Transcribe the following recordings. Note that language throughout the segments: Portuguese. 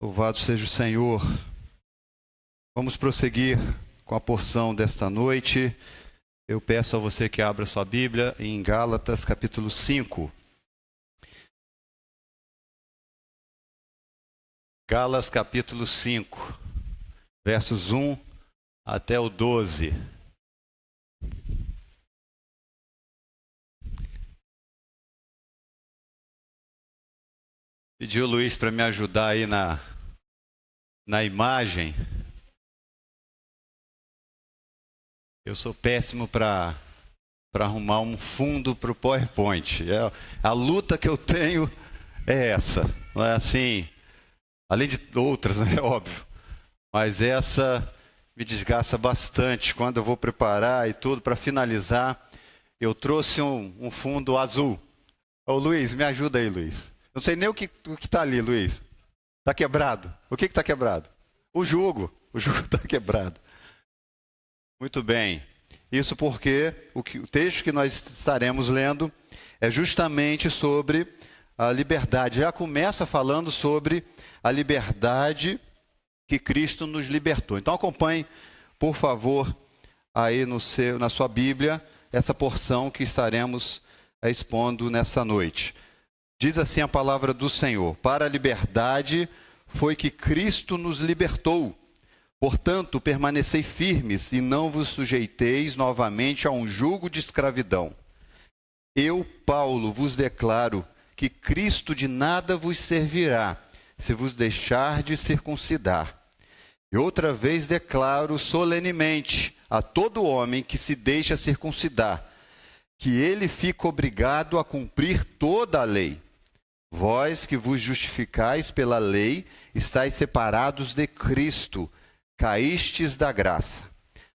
Louvado seja o Senhor. Vamos prosseguir com a porção desta noite. Eu peço a você que abra sua Bíblia em Gálatas capítulo 5. Gálatas capítulo 5, versos 1 até o 12. Pedi o Luiz para me ajudar aí na imagem. Eu sou péssimo para arrumar um fundo para o PowerPoint. A luta que eu tenho é essa. Não é assim, além de outras, é óbvio. Mas essa me desgasta bastante quando eu vou preparar e tudo. Para finalizar, eu trouxe um fundo azul. Ô Luiz, me ajuda aí, Luiz. Não sei nem o que está ali, Luiz. Está quebrado. O que está quebrado? O jugo está quebrado. Muito bem. Isso porque o texto que nós estaremos lendo é justamente sobre a liberdade. Já começa falando sobre a liberdade que Cristo nos libertou. Então acompanhe, por favor, aí na sua Bíblia, essa porção que estaremos expondo nessa noite. Diz assim a palavra do Senhor: para a liberdade foi que Cristo nos libertou. Portanto, permanecei firmes e não vos sujeiteis novamente a um jugo de escravidão. Eu, Paulo, vos declaro que Cristo de nada vos servirá, se vos deixardes circuncidar. E outra vez declaro solenemente a todo homem que se deixa circuncidar, que ele fica obrigado a cumprir toda a lei. Vós que vos justificais pela lei, estáis separados de Cristo, caístes da graça.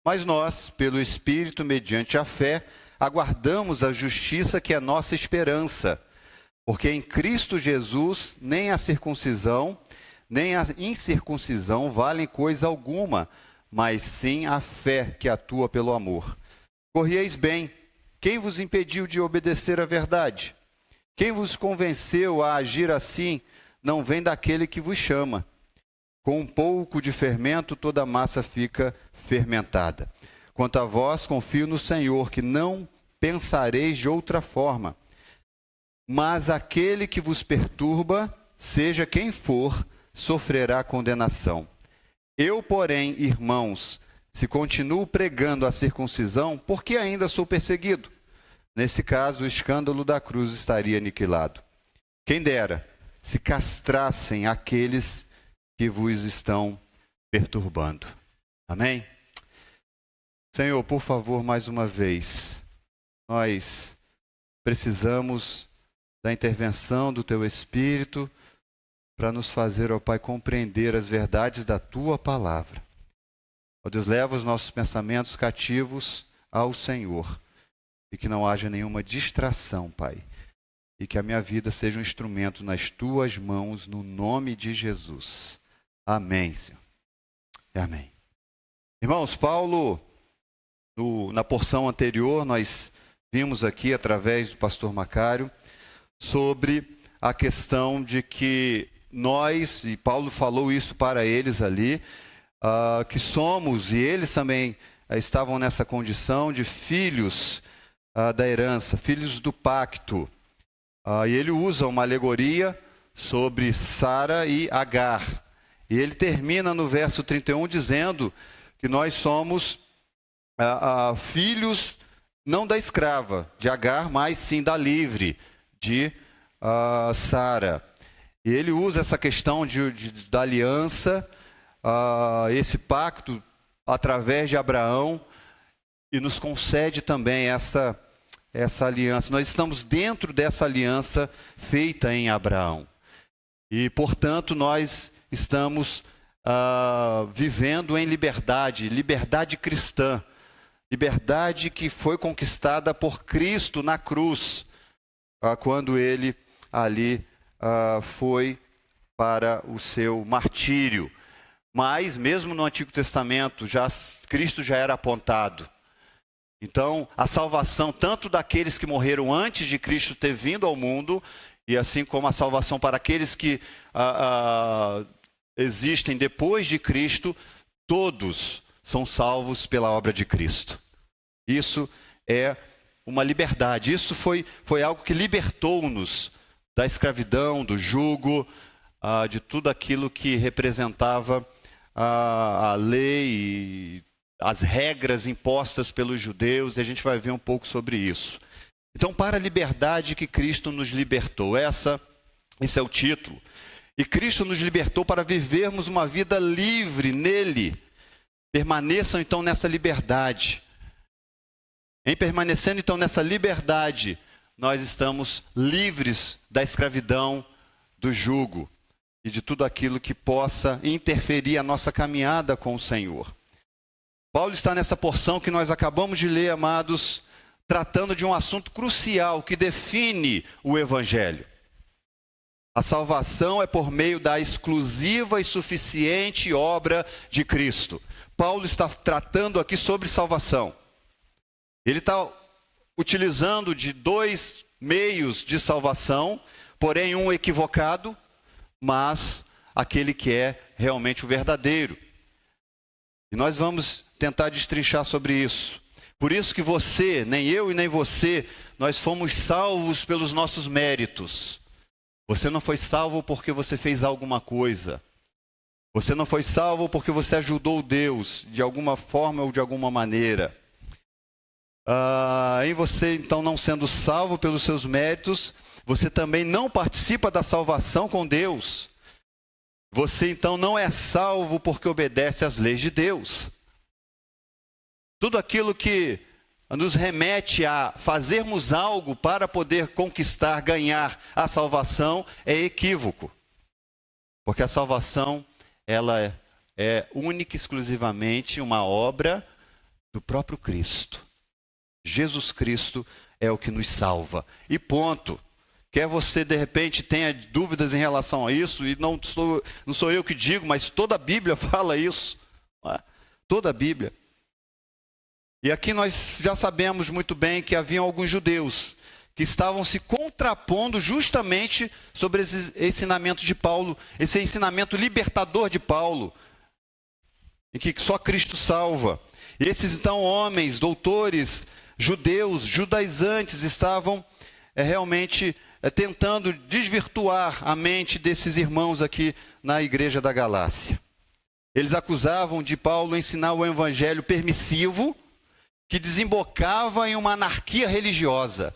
Mas nós, pelo Espírito, mediante a fé, aguardamos a justiça que é nossa esperança. Porque em Cristo Jesus, nem a circuncisão, nem a incircuncisão valem coisa alguma, mas sim a fé que atua pelo amor. Corrieis bem. Quem vos impediu de obedecer à verdade? Quem vos convenceu a agir assim não vem daquele que vos chama. Com um pouco de fermento, toda a massa fica fermentada. Quanto a vós, confio no Senhor, que não pensareis de outra forma. Mas aquele que vos perturba, seja quem for, sofrerá condenação. Eu, porém, irmãos, se continuo pregando a circuncisão, por que ainda sou perseguido? Nesse caso, o escândalo da cruz estaria aniquilado. Quem dera, se castrassem aqueles que vos estão perturbando. Amém? Senhor, por favor, mais uma vez, nós precisamos da intervenção do Teu Espírito para nos fazer, ó Pai, compreender as verdades da Tua palavra. Ó Deus, leva os nossos pensamentos cativos ao Senhor. E que não haja nenhuma distração, Pai. E que a minha vida seja um instrumento nas Tuas mãos, no nome de Jesus. Amém, Senhor. Amém. Irmãos, Paulo, na porção anterior, nós vimos aqui, através do pastor Macário, sobre a questão de que nós, e Paulo falou isso para eles ali, que somos, e eles também estavam nessa condição de filhos da herança, filhos do pacto. E ele usa uma alegoria sobre Sara e Agar. E ele termina no verso 31 dizendo que nós somos filhos não da escrava, de Agar, mas sim da livre, de Sara. E ele usa essa questão da aliança, esse pacto através de Abraão, e nos concede também essa aliança. Nós estamos dentro dessa aliança feita em Abraão. E, portanto, nós estamos vivendo em liberdade cristã. Liberdade que foi conquistada por Cristo na cruz, quando ele ali foi para o seu martírio. Mas, mesmo no Antigo Testamento, Cristo já era apontado. Então, a salvação tanto daqueles que morreram antes de Cristo ter vindo ao mundo, e assim como a salvação para aqueles que existem depois de Cristo, todos são salvos pela obra de Cristo. Isso é uma liberdade. Isso foi algo que libertou-nos da escravidão, do jugo, de tudo aquilo que representava a lei e as regras impostas pelos judeus. E a gente vai ver um pouco sobre isso. Então, para a liberdade que Cristo nos libertou. Esse é o título. E Cristo nos libertou para vivermos uma vida livre nele. Permaneçam então nessa liberdade. Em permanecendo então nessa liberdade, nós estamos livres da escravidão, do jugo e de tudo aquilo que possa interferir a nossa caminhada com o Senhor. Paulo está nessa porção que nós acabamos de ler, amados, tratando de um assunto crucial que define o Evangelho. A salvação é por meio da exclusiva e suficiente obra de Cristo. Paulo está tratando aqui sobre salvação. Ele está utilizando de dois meios de salvação, porém um equivocado, mas aquele que é realmente o verdadeiro. E nós vamos tentar destrinchar sobre isso. Por isso que você, nem eu e nem você, nós fomos salvos pelos nossos méritos. Você não foi salvo porque você fez alguma coisa. Você não foi salvo porque você ajudou Deus de alguma forma ou de alguma maneira. Em você, então, não sendo salvo pelos seus méritos, você também não participa da salvação com Deus. Você, então, não é salvo porque obedece às leis de Deus. Tudo aquilo que nos remete a fazermos algo para poder conquistar, ganhar a salvação, é equívoco. Porque a salvação, ela é única e exclusivamente uma obra do próprio Cristo. Jesus Cristo é o que nos salva. E ponto. Quer você, de repente, tenha dúvidas em relação a isso, e não sou eu que digo, mas toda a Bíblia fala isso. Toda a Bíblia. E aqui nós já sabemos muito bem que haviam alguns judeus que estavam se contrapondo justamente sobre esse ensinamento de Paulo, esse ensinamento libertador de Paulo, em que só Cristo salva. E esses, então, homens, doutores, judeus, judaizantes, estavam realmente tentando desvirtuar a mente desses irmãos aqui na igreja da Galácia. Eles acusavam de Paulo ensinar o evangelho permissivo, que desembocava em uma anarquia religiosa.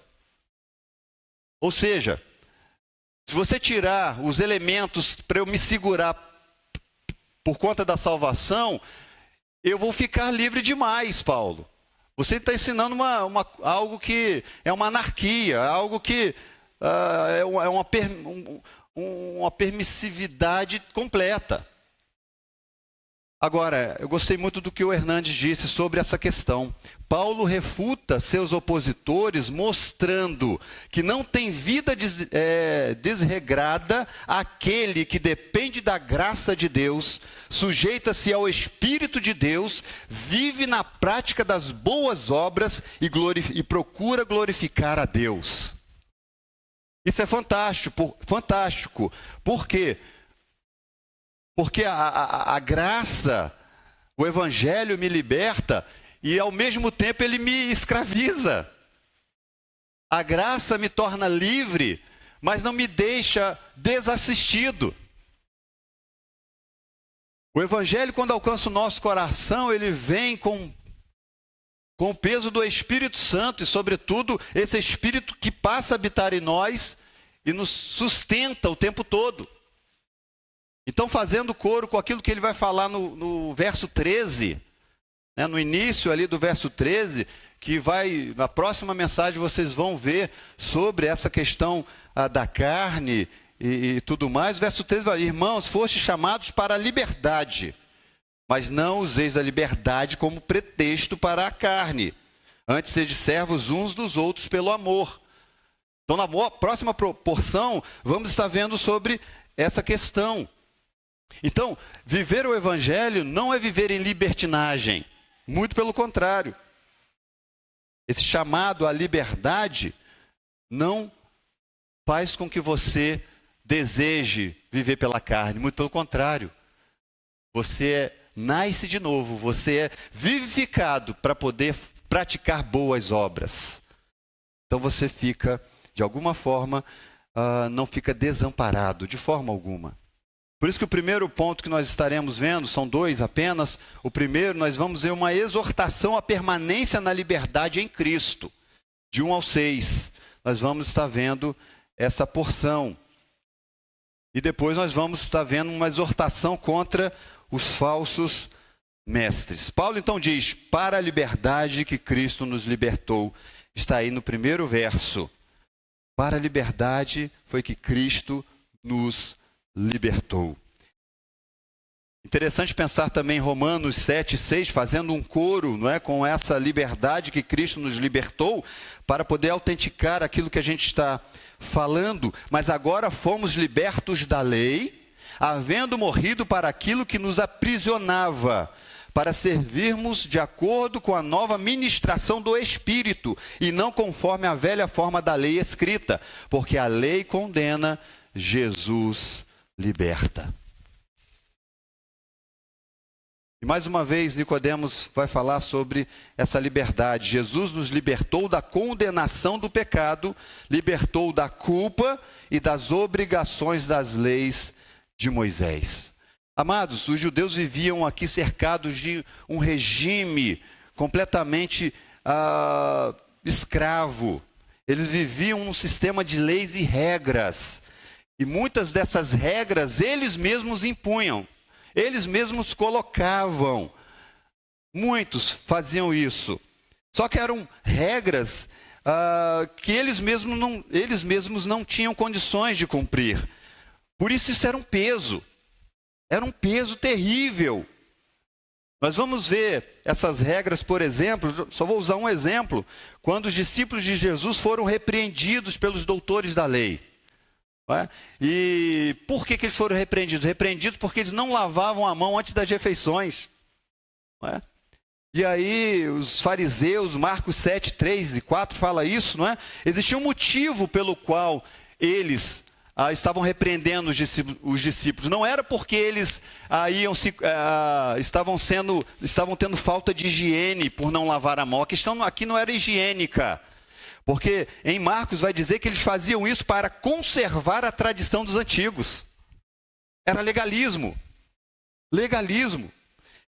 Ou seja, se você tirar os elementos para eu me segurar por conta da salvação, eu vou ficar livre demais, Paulo. Você está ensinando algo que é uma anarquia, algo que é uma permissividade completa. Agora, eu gostei muito do que o Hernandes disse sobre essa questão. Paulo refuta seus opositores mostrando que não tem vida desregrada aquele que depende da graça de Deus, sujeita-se ao Espírito de Deus, vive na prática das boas obras e procura glorificar a Deus. Isso é fantástico. Por quê? Porque a graça, o Evangelho me liberta e ao mesmo tempo ele me escraviza. A graça me torna livre, mas não me deixa desassistido. O Evangelho, quando alcança o nosso coração, ele vem com o peso do Espírito Santo e, sobretudo, esse Espírito que passa a habitar em nós e nos sustenta o tempo todo. Então, fazendo coro com aquilo que ele vai falar no verso 13, né, no início ali do verso 13, que na próxima mensagem vocês vão ver sobre essa questão da carne e tudo mais. O verso 13 vai: irmãos, fostes chamados para a liberdade, mas não useis a liberdade como pretexto para a carne. Antes sede servos uns dos outros pelo amor. Então, na próxima porção, vamos estar vendo sobre essa questão. Então, viver o Evangelho não é viver em libertinagem, muito pelo contrário. Esse chamado à liberdade não faz com que você deseje viver pela carne, muito pelo contrário. Você nasce de novo, você é vivificado para poder praticar boas obras. Então você fica, de alguma forma, não fica desamparado, de forma alguma. Por isso que o primeiro ponto que nós estaremos vendo, são 2 apenas. O primeiro, nós vamos ver uma exortação à permanência na liberdade em Cristo. De 1 ao 6, nós vamos estar vendo essa porção. E depois nós vamos estar vendo uma exortação contra os falsos mestres. Paulo então diz, para a liberdade que Cristo nos libertou. Está aí no primeiro verso. Para a liberdade foi que Cristo nos libertou. Interessante pensar também em Romanos 7:6, fazendo um coro, não é, com essa liberdade que Cristo nos libertou, para poder autenticar aquilo que a gente está falando. Mas agora fomos libertos da lei, havendo morrido para aquilo que nos aprisionava, para servirmos de acordo com a nova ministração do Espírito, e não conforme a velha forma da lei escrita, porque a lei condena, Jesus liberta. E mais uma vez, Nicodemos vai falar sobre essa liberdade. Jesus nos libertou da condenação do pecado, libertou da culpa e das obrigações das leis de Moisés. Amados, os judeus viviam aqui cercados de um regime completamente escravo. Eles viviam num sistema de leis e regras. E muitas dessas regras eles mesmos impunham. Eles mesmos colocavam. Muitos faziam isso. Só que eram regras que eles mesmos não tinham condições de cumprir. Por isso era um peso. Era um peso terrível. Nós vamos ver essas regras, por exemplo, só vou usar um exemplo, quando os discípulos de Jesus foram repreendidos pelos doutores da lei. E por que eles foram repreendidos? Repreendidos porque eles não lavavam a mão antes das refeições. E aí os fariseus, Marcos 7, 3 e 4 fala isso, não é? Existia um motivo pelo qual eles estavam repreendendo os discípulos. Não era porque eles estavam tendo falta de higiene por não lavar a mão. A questão aqui não era higiênica. Porque em Marcos vai dizer que eles faziam isso para conservar a tradição dos antigos. Era legalismo. Legalismo.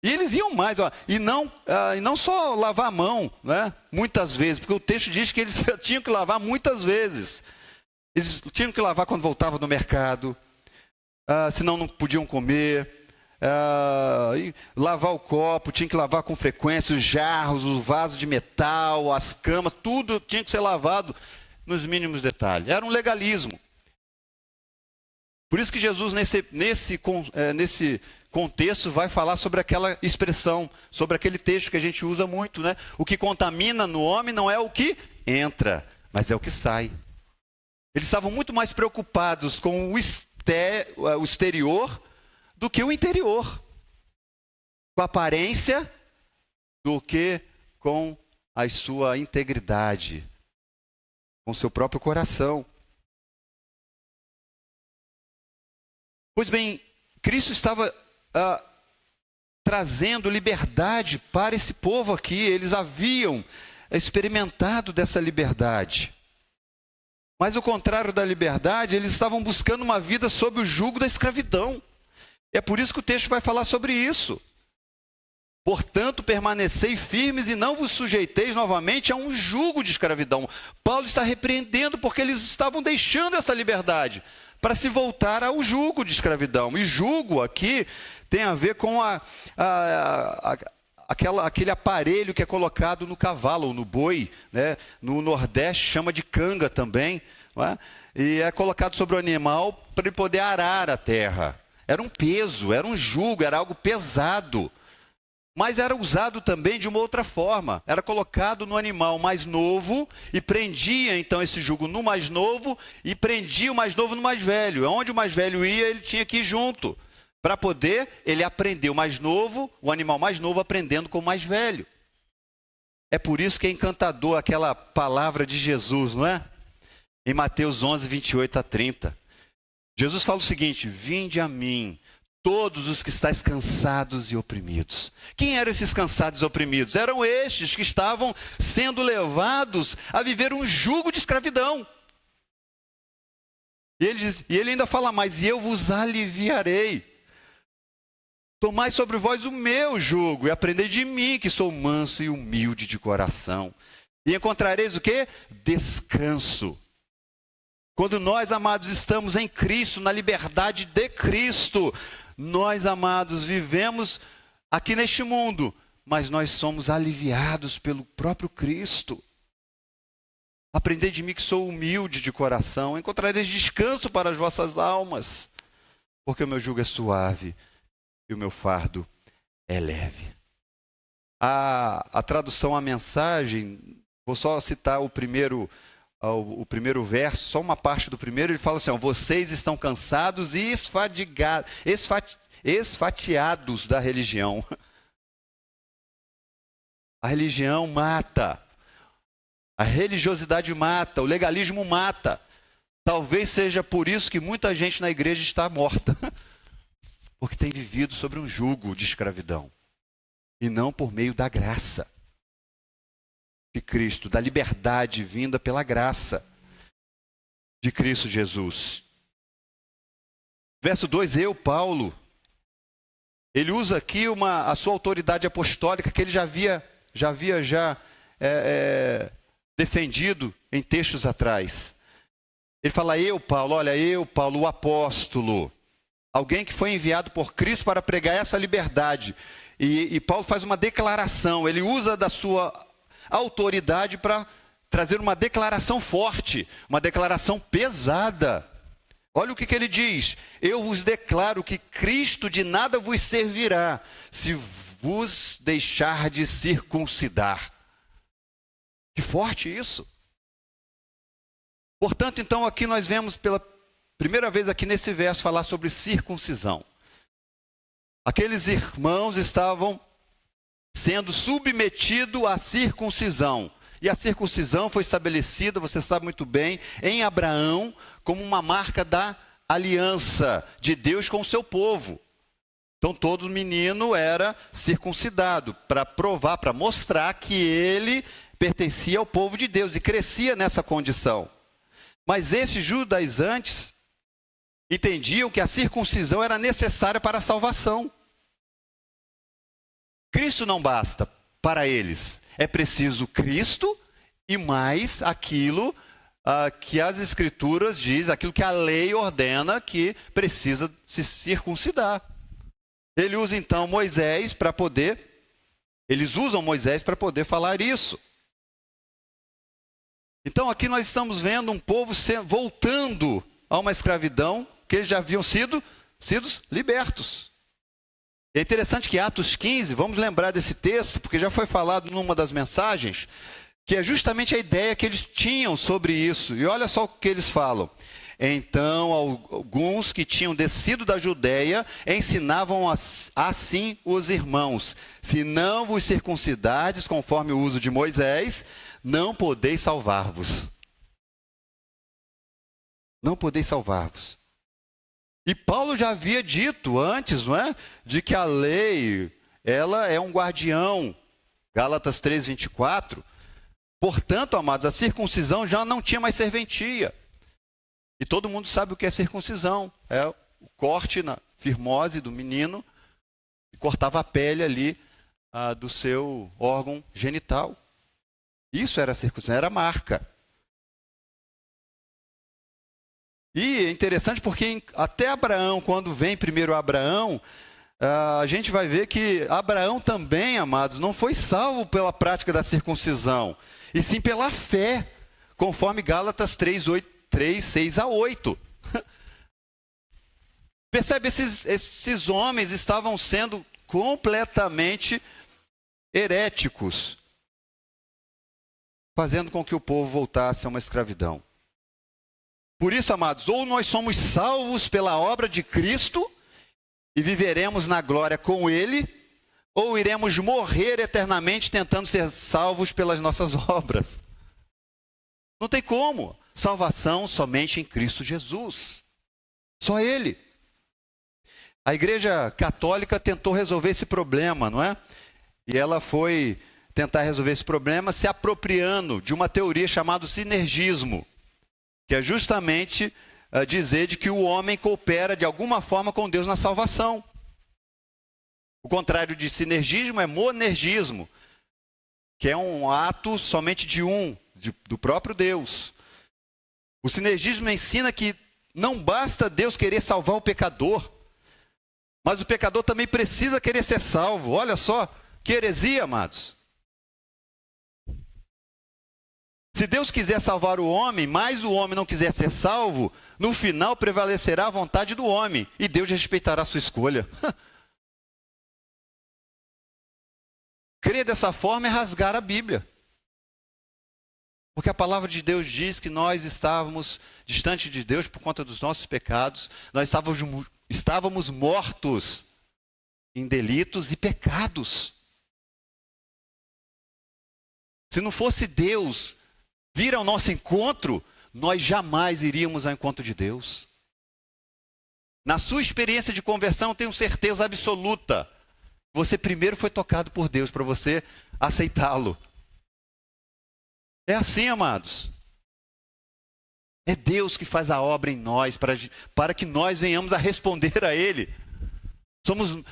E eles iam mais, e não só lavar a mão, né? Muitas vezes, porque o texto diz que eles tinham que lavar muitas vezes. Eles tinham que lavar quando voltavam do mercado, senão não podiam comer. Lavar o copo, tinha que lavar com frequência, os jarros, o vaso de metal, as camas, tudo tinha que ser lavado nos mínimos detalhes. Era um legalismo. Por isso que Jesus, nesse contexto, vai falar sobre aquela expressão, sobre aquele texto que a gente usa muito, né? O que contamina no homem não é o que entra, mas é o que sai. Eles estavam muito mais preocupados com o exterior do que o interior, com a aparência, do que com a sua integridade, com o seu próprio coração. Pois bem, Cristo estava trazendo liberdade para esse povo aqui. Eles haviam experimentado dessa liberdade. Mas o contrário da liberdade, eles estavam buscando uma vida sob o jugo da escravidão. É por isso que o texto vai falar sobre isso. Portanto, permanecei firmes e não vos sujeiteis novamente a um jugo de escravidão. Paulo está repreendendo porque eles estavam deixando essa liberdade para se voltar ao jugo de escravidão. E jugo aqui tem a ver com aquele aparelho que é colocado no cavalo ou no boi, né? No Nordeste chama de canga também, não é? E é colocado sobre o animal para ele poder arar a terra. Era um peso, era um jugo, era algo pesado. Mas era usado também de uma outra forma. Era colocado no animal mais novo e prendia então esse jugo no mais novo e prendia o mais novo no mais velho. Onde o mais velho ia, ele tinha que ir junto. Para poder ele aprender o animal mais novo aprendendo com o mais velho. É por isso que é encantador aquela palavra de Jesus, não é? Em Mateus 11, 28 a 30. Jesus fala o seguinte: vinde a mim, todos os que estáis cansados e oprimidos. Quem eram esses cansados e oprimidos? Eram estes que estavam sendo levados a viver um jugo de escravidão. E ele ainda fala mais: e eu vos aliviarei. Tomai sobre vós o meu jugo e aprendei de mim, que sou manso e humilde de coração. E encontrareis o quê? Descanso. Quando nós, amados, estamos em Cristo, na liberdade de Cristo, nós, amados, vivemos aqui neste mundo, mas nós somos aliviados pelo próprio Cristo. Aprendei de mim que sou humilde de coração, encontrareis descanso para as vossas almas, porque o meu jugo é suave e o meu fardo é leve. A tradução à mensagem, vou só citar o primeiro verso, só uma parte do primeiro, ele fala assim: ó, vocês estão cansados e esfatiados da religião. A religião mata. A religiosidade mata, o legalismo mata. Talvez seja por isso que muita gente na igreja está morta. Porque tem vivido sobre um jugo de escravidão. E não por meio da graça de Cristo, da liberdade vinda pela graça de Cristo Jesus. Verso 2, Paulo, ele usa aqui a sua autoridade apostólica que ele já havia defendido em textos atrás. Ele fala: Paulo, o apóstolo, alguém que foi enviado por Cristo para pregar essa liberdade. E Paulo faz uma declaração, ele usa da sua autoridade para trazer uma declaração forte, uma declaração pesada. Olha o que ele diz: eu vos declaro que Cristo de nada vos servirá, se vos deixar de circuncidar. Que forte isso! Portanto, então, aqui nós vemos pela primeira vez aqui nesse verso falar sobre circuncisão. Aqueles irmãos estavam sendo submetidos à circuncisão. E a circuncisão foi estabelecida, você sabe muito bem, em Abraão, como uma marca da aliança de Deus com o seu povo. Então todo menino era circuncidado para provar, para mostrar que ele pertencia ao povo de Deus e crescia nessa condição. Mas esses judaizantes entendiam que a circuncisão era necessária para a salvação. Cristo não basta para eles. É preciso Cristo e mais aquilo que as Escrituras dizem, aquilo que a lei ordena que precisa se circuncidar. Ele usa então Moisés para poder, eles usam Moisés para poder falar isso. Então aqui nós estamos vendo um povo voltando a uma escravidão que eles já haviam sido libertos. É interessante que Atos 15, vamos lembrar desse texto, porque já foi falado numa das mensagens, que é justamente a ideia que eles tinham sobre isso. E olha só o que eles falam. Então, alguns que tinham descido da Judeia ensinavam assim os irmãos: se não vos circuncidardes conforme o uso de Moisés, não podeis salvar-vos. Não podeis salvar-vos. E Paulo já havia dito antes, não é? De que a lei, ela é um guardião. Gálatas 3:24. Portanto, amados, a circuncisão já não tinha mais serventia. E todo mundo sabe o que é circuncisão. É o corte na firmose do menino, e cortava a pele ali do seu órgão genital. Isso era circuncisão, era marca. E é interessante porque até Abraão, quando vem primeiro Abraão, a gente vai ver que Abraão também, amados, não foi salvo pela prática da circuncisão, e sim pela fé, conforme Gálatas 3:6-8. Percebe, esses homens estavam sendo completamente heréticos, fazendo com que o povo voltasse a uma escravidão. Por isso, amados, ou nós somos salvos pela obra de Cristo e viveremos na glória com Ele, ou iremos morrer eternamente tentando ser salvos pelas nossas obras. Não tem como. Salvação somente em Cristo Jesus. Só Ele. A Igreja Católica tentou resolver esse problema, não é? E ela foi tentar resolver esse problema se apropriando de uma teoria chamada sinergismo, que é justamente dizer de que o homem coopera de alguma forma com Deus na salvação. O contrário de sinergismo é monergismo, que é um ato somente de do próprio Deus. O sinergismo ensina que não basta Deus querer salvar o pecador, mas o pecador também precisa querer ser salvo. Olha só, que heresia, amados. Se Deus quiser salvar o homem, mas o homem não quiser ser salvo, no final prevalecerá a vontade do homem, e Deus respeitará a sua escolha. Crer dessa forma é rasgar a Bíblia. Porque a palavra de Deus diz que nós estávamos distantes de Deus por conta dos nossos pecados, nós estávamos mortos em delitos e pecados. Se não fosse Deus vir ao nosso encontro, nós jamais iríamos ao encontro de Deus. Na sua experiência de conversão, eu tenho certeza absoluta, você primeiro foi tocado por Deus para você aceitá-lo. É assim, amados. É Deus que faz a obra em nós, para que nós venhamos a responder a Ele.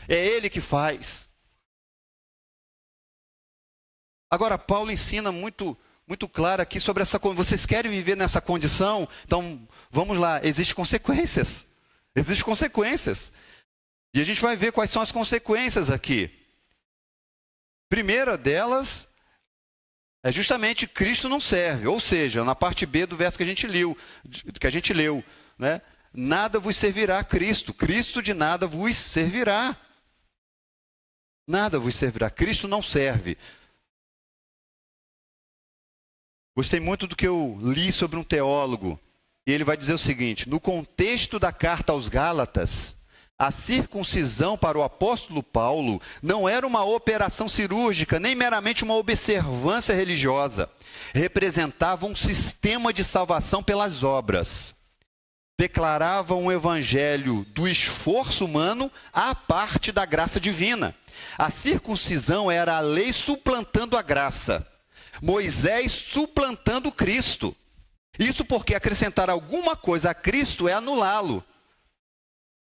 É Ele que faz. Agora, Paulo ensina muito claro aqui sobre essa coisa. Vocês querem viver nessa condição? Então, vamos lá, existem consequências. Existem consequências. E a gente vai ver quais são as consequências aqui. Primeira delas é justamente Cristo não serve. Ou seja, na parte B do verso que a gente leu, né? Nada vos servirá Cristo. Cristo de nada vos servirá. Nada vos servirá. Cristo não serve. Gostei muito do que eu li sobre um teólogo. E ele vai dizer o seguinte: no contexto da carta aos Gálatas, a circuncisão para o apóstolo Paulo não era uma operação cirúrgica, nem meramente uma observância religiosa. Representava um sistema de salvação pelas obras. Declarava um evangelho do esforço humano à parte da graça divina. A circuncisão era a lei suplantando a graça. Moisés suplantando Cristo. Isso porque acrescentar alguma coisa a Cristo é anulá-lo.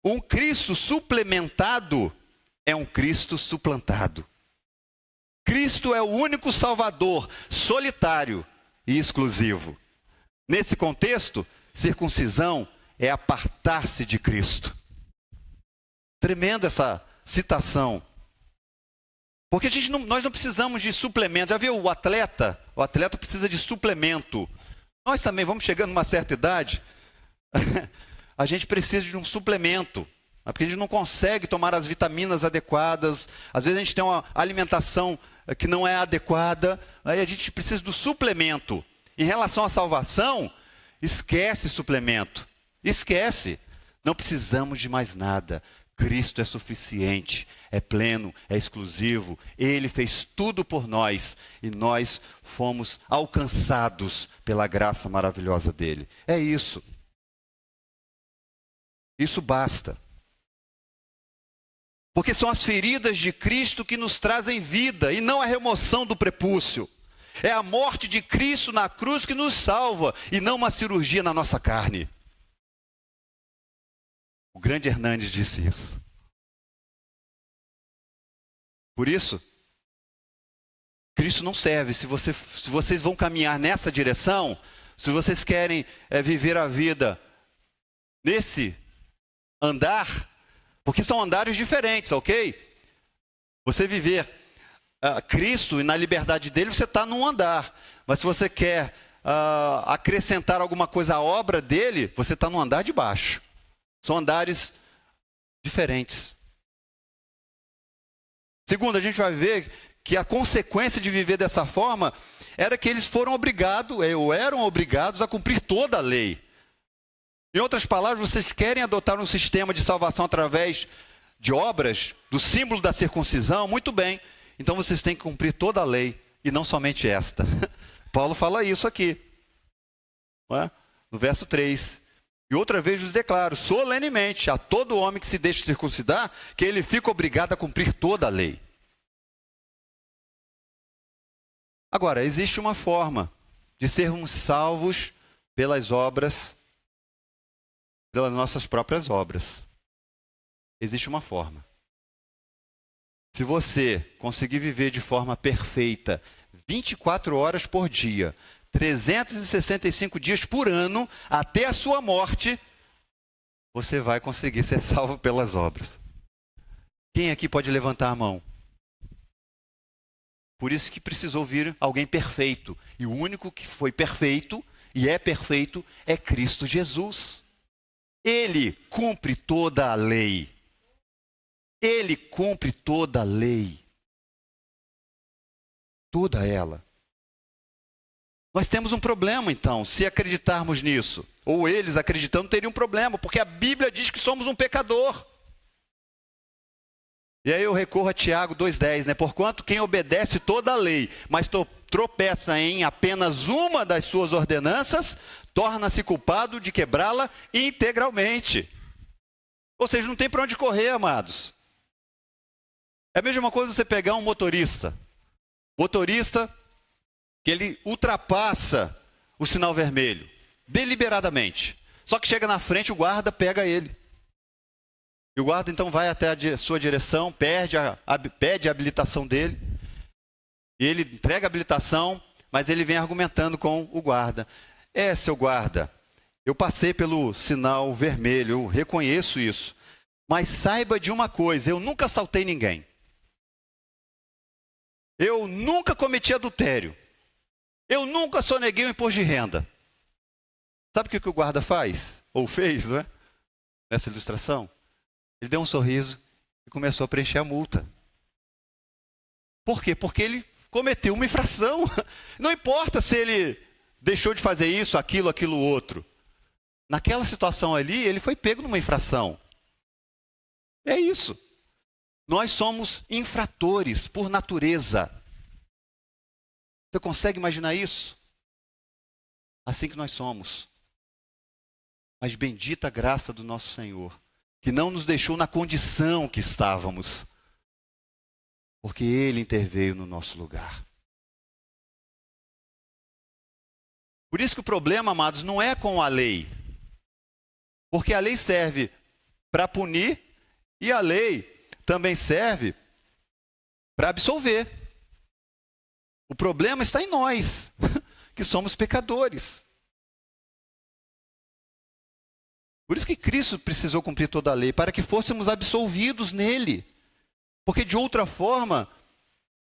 Um Cristo suplementado é um Cristo suplantado. Cristo é o único Salvador, solitário e exclusivo. Nesse contexto, circuncisão é apartar-se de Cristo. Tremenda essa citação. Porque nós não precisamos de suplemento. Já viu o atleta? O atleta precisa de suplemento. Nós também vamos chegando numa certa idade, a gente precisa de um suplemento, porque a gente não consegue tomar as vitaminas adequadas. Às vezes a gente tem uma alimentação que não é adequada, aí a gente precisa do suplemento. Em relação à salvação, esquece suplemento. Esquece. Não precisamos de mais nada. Cristo é suficiente, é pleno, é exclusivo. Ele fez tudo por nós e nós fomos alcançados pela graça maravilhosa dele. É isso. Isso basta. Porque são as feridas de Cristo que nos trazem vida e não a remoção do prepúcio. É a morte de Cristo na cruz que nos salva e não uma cirurgia na nossa carne. O grande Hernandes disse isso. Por isso, Cristo não serve. Se vocês vão caminhar nessa direção, se vocês querem viver a vida nesse andar, porque são andares diferentes, ok? Você viver Cristo e na liberdade dele, você está num andar. Mas se você quer acrescentar alguma coisa à obra dele, você está no andar de baixo. São andares diferentes. Segundo, a gente vai ver que a consequência de viver dessa forma era que eles foram obrigados, ou eram obrigados a cumprir toda a lei. Em outras palavras, vocês querem adotar um sistema de salvação através de obras, do símbolo da circuncisão? Muito bem. Então vocês têm que cumprir toda a lei, e não somente esta. Paulo fala isso aqui, não é? No verso 3. E outra vez vos declaro solenemente a todo homem que se deixe circuncidar, que ele fica obrigado a cumprir toda a lei. Agora, existe uma forma de sermos salvos pelas obras, pelas nossas próprias obras. Existe uma forma. Se você conseguir viver de forma perfeita, 24 horas por dia, 365 dias por ano, até a sua morte, você vai conseguir ser salvo pelas obras. Quem aqui pode levantar a mão? Por isso que precisou vir alguém perfeito. E o único que foi perfeito e é perfeito é Cristo Jesus. Ele cumpre toda a lei. Ele cumpre toda a lei. Toda ela. Nós temos um problema, então, se acreditarmos nisso. Ou eles acreditando teriam um problema, porque a Bíblia diz que somos um pecador. E aí eu recorro a Tiago 2,10, né? Porquanto quem obedece toda a lei, mas tropeça em apenas uma das suas ordenanças, torna-se culpado de quebrá-la integralmente. Ou seja, não tem para onde correr, amados. É a mesma coisa você pegar um motorista. Motorista que ele ultrapassa o sinal vermelho, deliberadamente. Só que chega na frente, o guarda pega ele. E o guarda então vai até a sua direção, pede a habilitação dele. E ele entrega a habilitação, mas ele vem argumentando com o guarda. Seu guarda, eu passei pelo sinal vermelho, eu reconheço isso. Mas saiba de uma coisa, eu nunca assaltei ninguém. Eu nunca cometi adultério. Eu nunca soneguei o imposto de renda. Sabe o que o guarda faz? Ou fez, não é? Nessa ilustração? Ele deu um sorriso e começou a preencher a multa. Por quê? Porque ele cometeu uma infração. Não importa se ele deixou de fazer isso, aquilo, outro. Naquela situação ali, ele foi pego numa infração. É isso. Nós somos infratores por natureza. Você consegue imaginar isso? Assim que nós somos. Mas bendita a graça do nosso Senhor, que não nos deixou na condição que estávamos, porque Ele interveio no nosso lugar. Por isso que o problema, amados, não é com a lei. Porque a lei serve para punir e a lei também serve para absolver. O problema está em nós, que somos pecadores. Por isso que Cristo precisou cumprir toda a lei, para que fôssemos absolvidos nele. Porque de outra forma,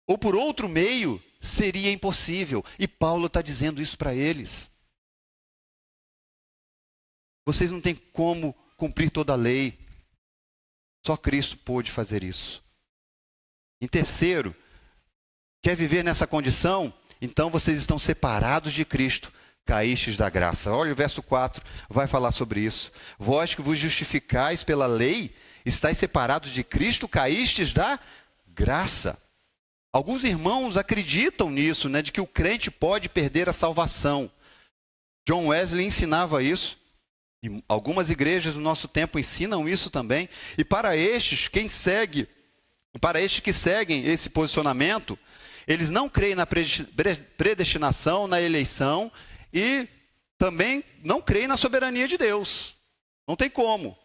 ou por outro meio, seria impossível. E Paulo está dizendo isso para eles. Vocês não têm como cumprir toda a lei. Só Cristo pôde fazer isso. Em terceiro, quer viver nessa condição? Então vocês estão separados de Cristo, caístes da graça. Olha o verso 4, vai falar sobre isso. Vós que vos justificais pela lei, estáis separados de Cristo, caístes da graça. Alguns irmãos acreditam nisso, né, de que o crente pode perder a salvação. John Wesley ensinava isso. E algumas igrejas no nosso tempo ensinam isso também. E para estes que seguem esse posicionamento, eles não creem na predestinação, na eleição e também não creem na soberania de Deus. Não tem como.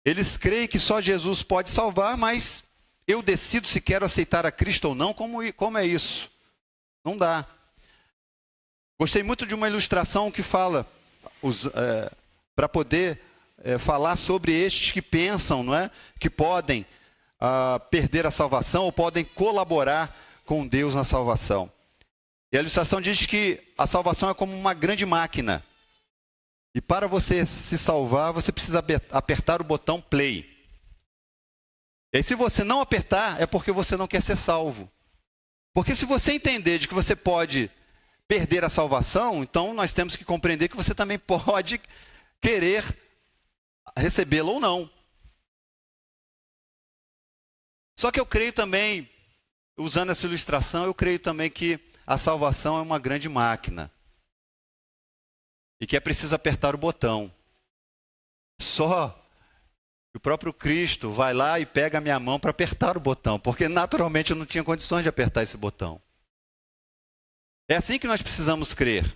Eles creem que só Jesus pode salvar, mas eu decido se quero aceitar a Cristo ou não. Como é isso? Não dá. Gostei muito de uma ilustração que fala, para poder falar sobre estes que pensam, não é? Que podem perder a salvação ou podem colaborar com Deus na salvação. E a ilustração diz que a salvação é como uma grande máquina. E para você se salvar, você precisa apertar o botão play. E aí, se você não apertar, é porque você não quer ser salvo. Porque se você entender de que você pode perder a salvação, então nós temos que compreender que você também pode querer recebê-la ou não. Só que eu creio também, usando essa ilustração, eu creio também que a salvação é uma grande máquina. e que é preciso apertar o botão. Só o próprio Cristo vai lá e pega a minha mão para apertar o botão, porque naturalmente eu não tinha condições de apertar esse botão. É assim que nós precisamos crer.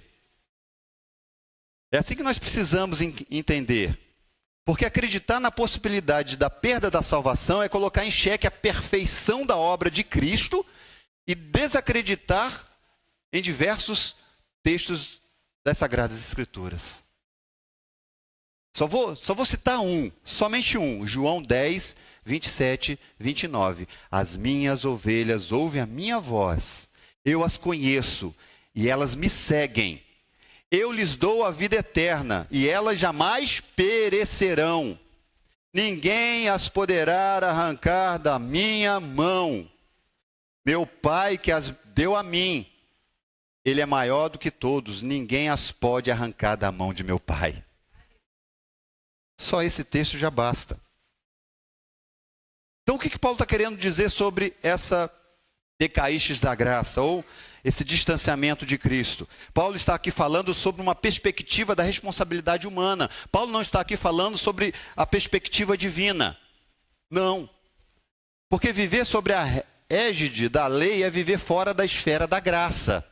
É assim que nós precisamos entender. Porque acreditar na possibilidade da perda da salvação é colocar em xeque a perfeição da obra de Cristo e desacreditar em diversos textos das Sagradas Escrituras. Só vou citar somente um, João 10, 27, 29. As minhas ovelhas ouvem a minha voz, eu as conheço e elas me seguem. Eu lhes dou a vida eterna e elas jamais perecerão. Ninguém as poderá arrancar da minha mão. Meu Pai que as deu a mim, Ele é maior do que todos, ninguém as pode arrancar da mão de meu Pai. Só esse texto já basta. Então o que Paulo está querendo dizer sobre essa decaístes da graça, ou esse distanciamento de Cristo? Paulo está aqui falando sobre uma perspectiva da responsabilidade humana. Paulo não está aqui falando sobre a perspectiva divina. Não. Porque viver sobre a égide da lei é viver fora da esfera da graça.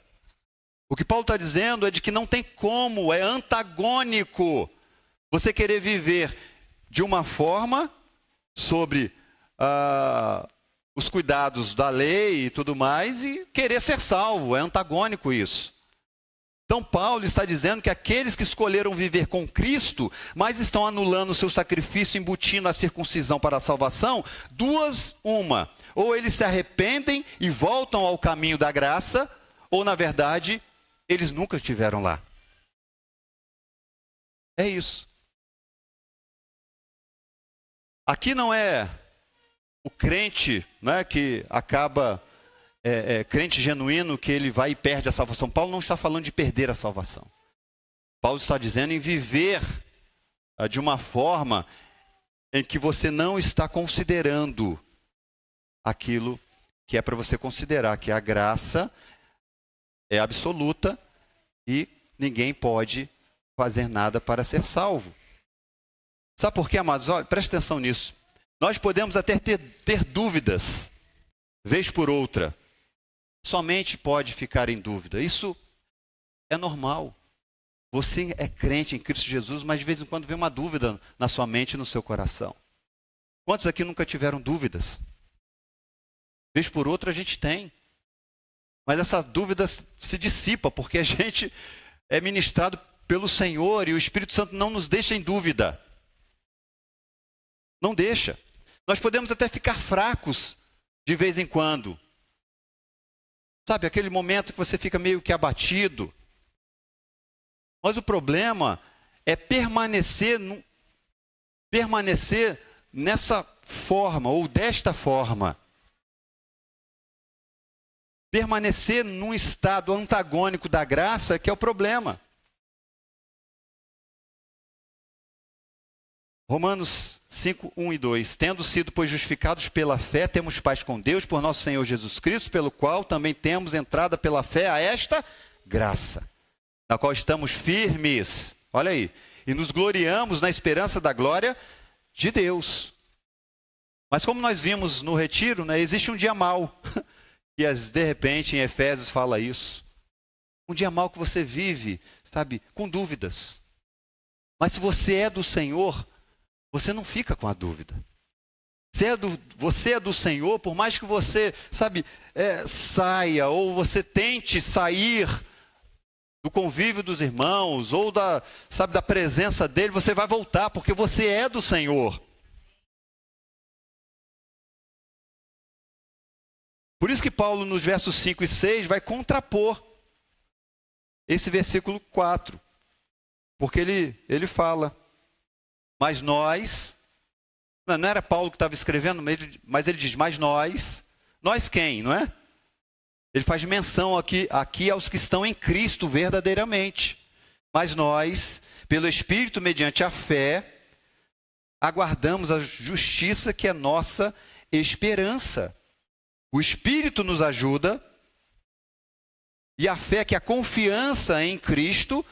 O que Paulo está dizendo é de que não tem como, é antagônico você querer viver de uma forma sobre os cuidados da lei e tudo mais e querer ser salvo. É antagônico isso. Então Paulo está dizendo que aqueles que escolheram viver com Cristo, mas estão anulando o seu sacrifício, embutindo a circuncisão para a salvação, uma. Ou eles se arrependem e voltam ao caminho da graça, ou na verdade, eles nunca estiveram lá. É isso. Aqui não é o crente, né, que acaba, crente genuíno, que ele vai e perde a salvação. Paulo não está falando de perder a salvação. Paulo está dizendo em viver de uma forma em que você não está considerando aquilo que é para você considerar, que a graça é absoluta e ninguém pode fazer nada para ser salvo. Sabe por quê, amados? Olha, preste atenção nisso. Nós podemos até ter dúvidas, vez por outra. Somente pode ficar em dúvida. Isso é normal. Você é crente em Cristo Jesus, mas de vez em quando vem uma dúvida na sua mente e no seu coração. Quantos aqui nunca tiveram dúvidas? Vez por outra a gente tem. Mas essa dúvida se dissipa, porque a gente é ministrado pelo Senhor e o Espírito Santo não nos deixa em dúvida. Não deixa. Nós podemos até ficar fracos de vez em quando. Sabe, aquele momento que você fica meio que abatido. Mas o problema é permanecer nessa forma, ou desta forma. Permanecer num estado antagônico da graça, que é o problema. Romanos 5, 1 e 2. Tendo sido, pois, justificados pela fé, temos paz com Deus por nosso Senhor Jesus Cristo, pelo qual também temos entrada pela fé a esta graça, na qual estamos firmes. Olha aí. E nos gloriamos na esperança da glória de Deus. Mas como nós vimos no retiro, né, existe um dia mau. E de repente em Efésios fala isso. Um dia mau que você vive, sabe, com dúvidas. Mas se você é do Senhor, você não fica com a dúvida. Você é do Senhor, por mais que você, sabe, saia, ou você tente sair do convívio dos irmãos, ou da presença dele, você vai voltar, porque você é do Senhor. Por isso que Paulo, nos versos 5 e 6, vai contrapor esse versículo 4. Porque ele fala, mas nós, não era Paulo que estava escrevendo, mas ele diz, mas nós quem, não é? Ele faz menção aqui aos que estão em Cristo verdadeiramente. Mas nós, pelo Espírito, mediante a fé, aguardamos a justiça que é nossa esperança. O Espírito nos ajuda, e a fé, que é a confiança em Cristo,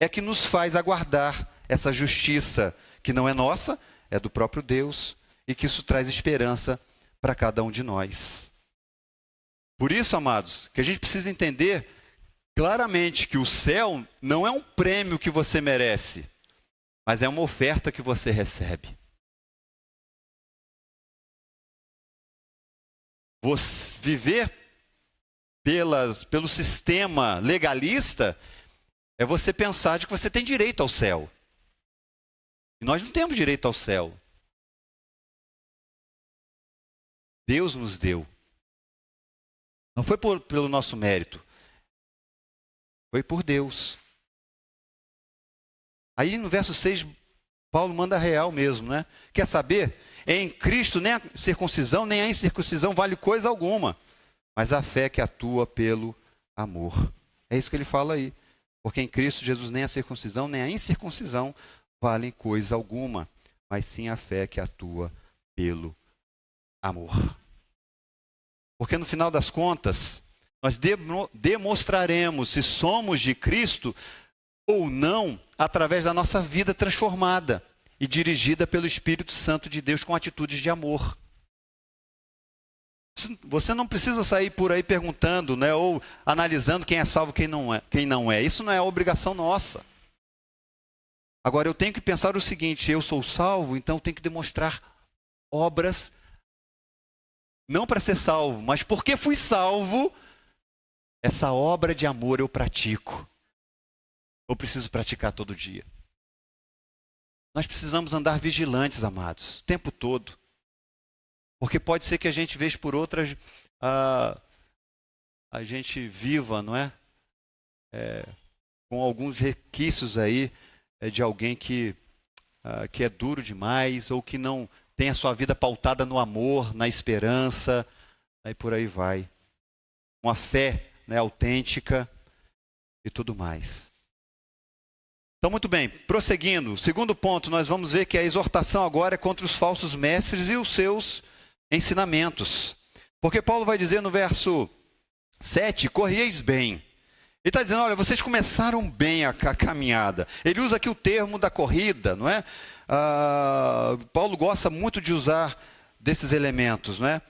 é que nos faz aguardar essa justiça que não é nossa, é do próprio Deus, e que isso traz esperança para cada um de nós. Por isso, amados, que a gente precisa entender claramente que o céu não é um prêmio que você merece, mas é uma oferta que você recebe. Você viver pelo sistema legalista é você pensar de que você tem direito ao céu. E nós não temos direito ao céu. Deus nos deu. Não foi pelo nosso mérito. Foi por Deus. Aí no verso 6, Paulo manda real mesmo, né? Quer saber? Em Cristo nem a circuncisão nem a incircuncisão vale coisa alguma, mas a fé que atua pelo amor. É isso que ele fala aí. Porque em Cristo Jesus nem a circuncisão nem a incircuncisão valem coisa alguma, mas sim a fé que atua pelo amor. Porque no final das contas, nós demonstraremos se somos de Cristo ou não através da nossa vida transformada e dirigida pelo Espírito Santo de Deus com atitudes de amor. Você não precisa sair por aí perguntando, né, ou analisando quem é salvo e quem não é. Isso não é obrigação nossa. Agora, eu tenho que pensar o seguinte: eu sou salvo, então eu tenho que demonstrar obras, não para ser salvo, mas porque fui salvo, essa obra de amor eu pratico. Eu preciso praticar todo dia. Nós precisamos andar vigilantes, amados, o tempo todo. Porque pode ser que a gente, vez por outra, a gente viva, não é? Com alguns requisitos aí de alguém que é duro demais ou que não tem a sua vida pautada no amor, na esperança, aí por aí vai. Uma fé, né, autêntica e tudo mais. Então, muito bem, prosseguindo, segundo ponto, nós vamos ver que a exortação agora é contra os falsos mestres e os seus ensinamentos. Porque Paulo vai dizer no verso 7, corrieis bem. Ele está dizendo, olha, vocês começaram bem a caminhada. Ele usa aqui o termo da corrida, não é? Paulo gosta muito de usar desses elementos, não é?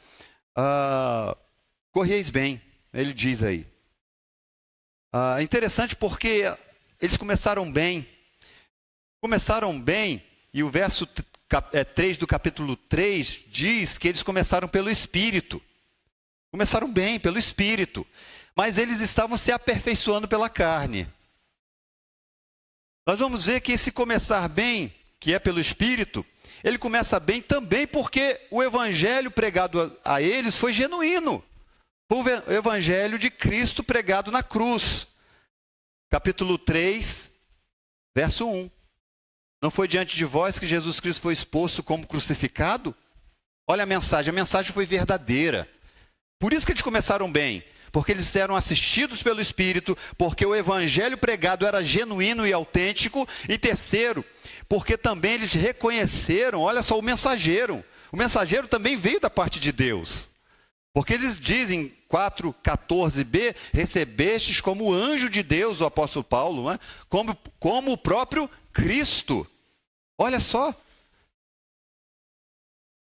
Corrieis bem, ele diz aí. Interessante porque eles começaram bem. Começaram bem, e o verso 3 do capítulo 3 diz que eles começaram pelo Espírito. Começaram bem, pelo Espírito. Mas eles estavam se aperfeiçoando pela carne. Nós vamos ver que esse começar bem, que é pelo Espírito, ele começa bem também porque o evangelho pregado a eles foi genuíno. Foi o evangelho de Cristo pregado na cruz. Capítulo 3, verso 1. Não foi diante de vós que Jesus Cristo foi exposto como crucificado? Olha a mensagem foi verdadeira. Por isso que eles começaram bem, porque eles eram assistidos pelo Espírito, porque o evangelho pregado era genuíno e autêntico, e terceiro, porque também eles reconheceram, olha só, o mensageiro também veio da parte de Deus. Porque eles dizem, 4,14b, recebestes como anjo de Deus, o apóstolo Paulo, né? como o próprio Cristo. Olha só.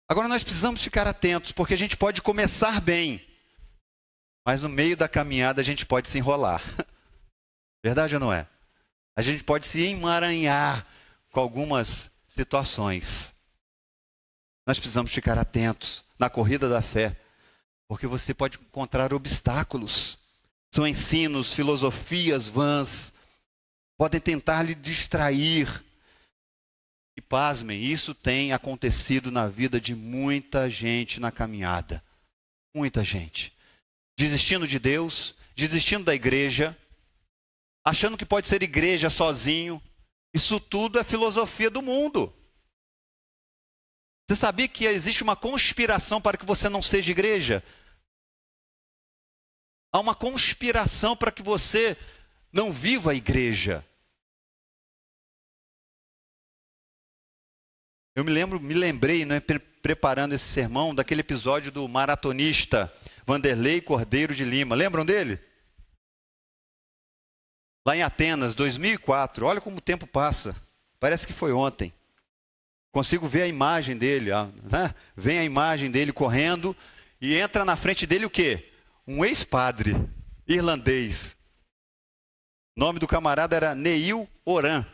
Agora nós precisamos ficar atentos, porque a gente pode começar bem, mas no meio da caminhada a gente pode se enrolar. Verdade ou não é? A gente pode se emaranhar com algumas situações. Nós precisamos ficar atentos na corrida da fé. Porque você pode encontrar obstáculos. São ensinos, filosofias vãs. Podem tentar lhe distrair. E pasmem, isso tem acontecido na vida de muita gente na caminhada. Muita gente. Desistindo de Deus, desistindo da igreja, achando que pode ser igreja sozinho. Isso tudo é filosofia do mundo. Você sabia que existe uma conspiração para que você não seja igreja? Há uma conspiração para que você não viva a igreja. Eu me lembrei, né, preparando esse sermão, daquele episódio do maratonista Vanderlei Cordeiro de Lima. Lembram dele? lá em Atenas, 2004. Olha como o tempo passa. Parece que foi ontem. Consigo ver a imagem dele, né? Vem a imagem dele correndo e entra na frente dele o quê? Um ex-padre irlandês. O nome do camarada era Neil Oran.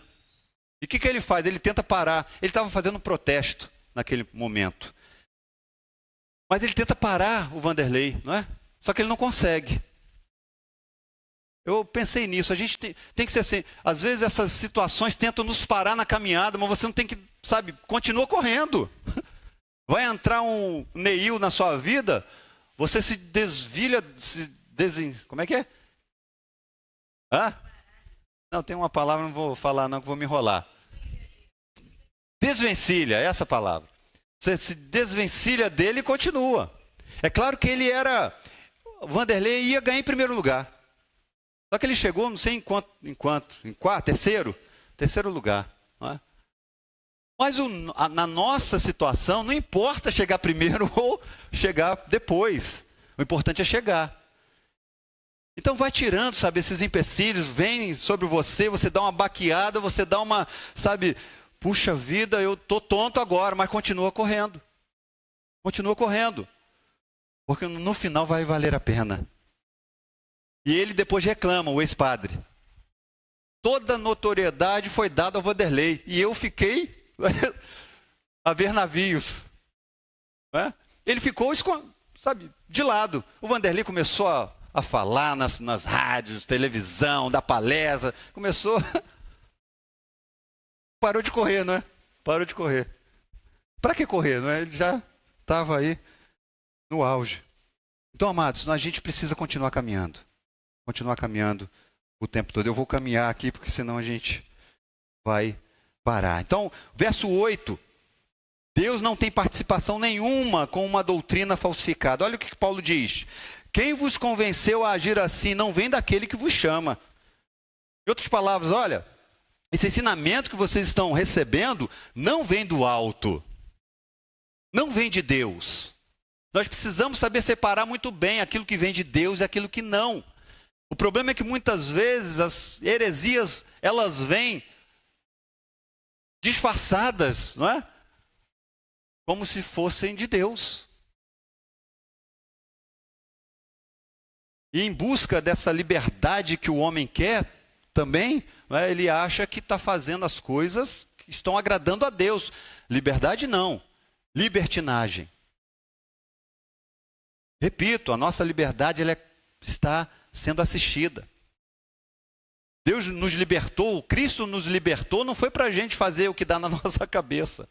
E o que ele faz? Ele tenta parar. Ele estava fazendo um protesto naquele momento. Mas ele tenta parar o Vanderlei, não é? Só que ele não consegue. Eu pensei nisso. A gente tem que ser assim. Às vezes essas situações tentam nos parar na caminhada, mas você não tem que, sabe, continua correndo. Vai entrar um Neil na sua vida, você se desvilha, como é que é? Não, tem uma palavra, não vou falar não, que vou me enrolar. Desvencilha, essa palavra. Você se desvencilha dele e continua. É claro que o Vanderlei ia ganhar em primeiro lugar. Só que ele chegou, não sei em quarto, terceiro lugar. Não é? Mas na nossa situação, não importa chegar primeiro ou chegar depois. O importante é chegar. Então vai tirando, sabe, esses empecilhos, vêm sobre você, você dá uma baqueada, você dá uma, sabe, puxa vida, eu tô tonto agora, mas continua correndo. Continua correndo. Porque no final vai valer a pena. E ele depois reclama, o ex-padre. Toda a notoriedade foi dada ao Vanderlei. E eu fiquei a ver navios. Né? Ele ficou, sabe, de lado. O Vanderlei começou a falar nas rádios, televisão, dar palestra. Começou... Parou de correr, não é? Parou de correr. Para que correr, não é? Ele já estava aí no auge. Então, amados, a gente precisa continuar caminhando. Continuar caminhando o tempo todo. Eu vou caminhar aqui, porque senão a gente vai parar. Então, verso 8. Deus não tem participação nenhuma com uma doutrina falsificada. Olha o que Paulo diz. Quem vos convenceu a agir assim não vem daquele que vos chama. Em outras palavras, olha, esse ensinamento que vocês estão recebendo não vem do alto. Não vem de Deus. Nós precisamos saber separar muito bem aquilo que vem de Deus e aquilo que não. O problema é que muitas vezes as heresias, elas vêm disfarçadas, não é? Como se fossem de Deus. E em busca dessa liberdade que o homem quer também, né, ele acha que está fazendo as coisas que estão agradando a Deus. Liberdade não, libertinagem. Repito, a nossa liberdade ela está sendo assistida. Deus nos libertou, Cristo nos libertou, não foi para a gente fazer o que dá na nossa cabeça.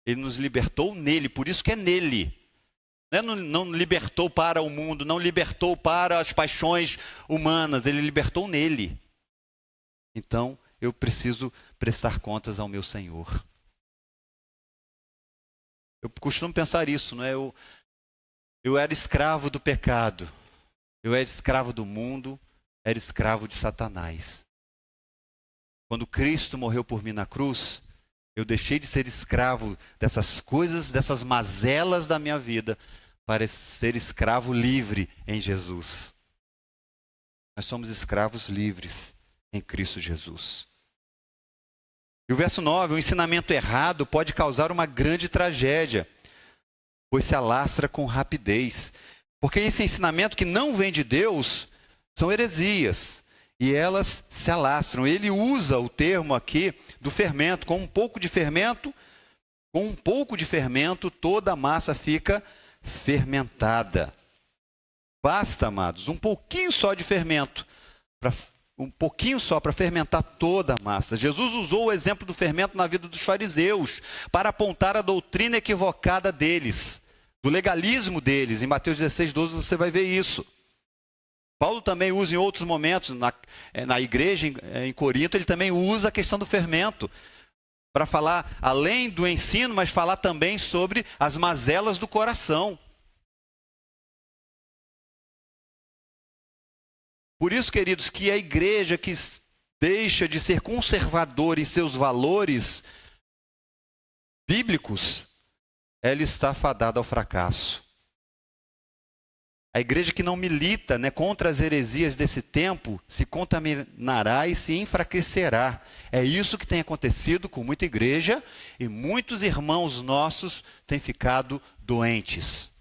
Ele nos libertou nele, por isso que é nele. Não libertou para o mundo, não libertou para as paixões humanas, ele libertou nele. Então, eu preciso prestar contas ao meu Senhor. Eu costumo pensar isso, não é? Eu era escravo do pecado. Eu era escravo do mundo, era escravo de Satanás. Quando Cristo morreu por mim na cruz, eu deixei de ser escravo dessas coisas, dessas mazelas da minha vida, para ser escravo livre em Jesus. Nós somos escravos livres em Cristo Jesus. E o verso 9, o ensinamento errado pode causar uma grande tragédia, pois se alastra com rapidez. Porque esse ensinamento que não vem de Deus são heresias. E elas se alastram. Ele usa o termo aqui do fermento. Com um pouco de fermento, toda a massa fica fermentada. Basta, amados, um pouquinho só de fermento. Um pouquinho só para fermentar toda a massa. Jesus usou o exemplo do fermento na vida dos fariseus para apontar a doutrina equivocada deles. Do legalismo deles. Em Mateus 16, 12 você vai ver isso. Paulo também usa em outros momentos, na igreja em Corinto, ele também usa a questão do fermento, para falar além do ensino, mas falar também sobre as mazelas do coração. Por isso, queridos, que a igreja que deixa de ser conservadora em seus valores bíblicos, ela está fadada ao fracasso. A igreja que não milita, né, contra as heresias desse tempo se contaminará e se enfraquecerá. É isso que tem acontecido com muita igreja e muitos irmãos nossos têm ficado doentes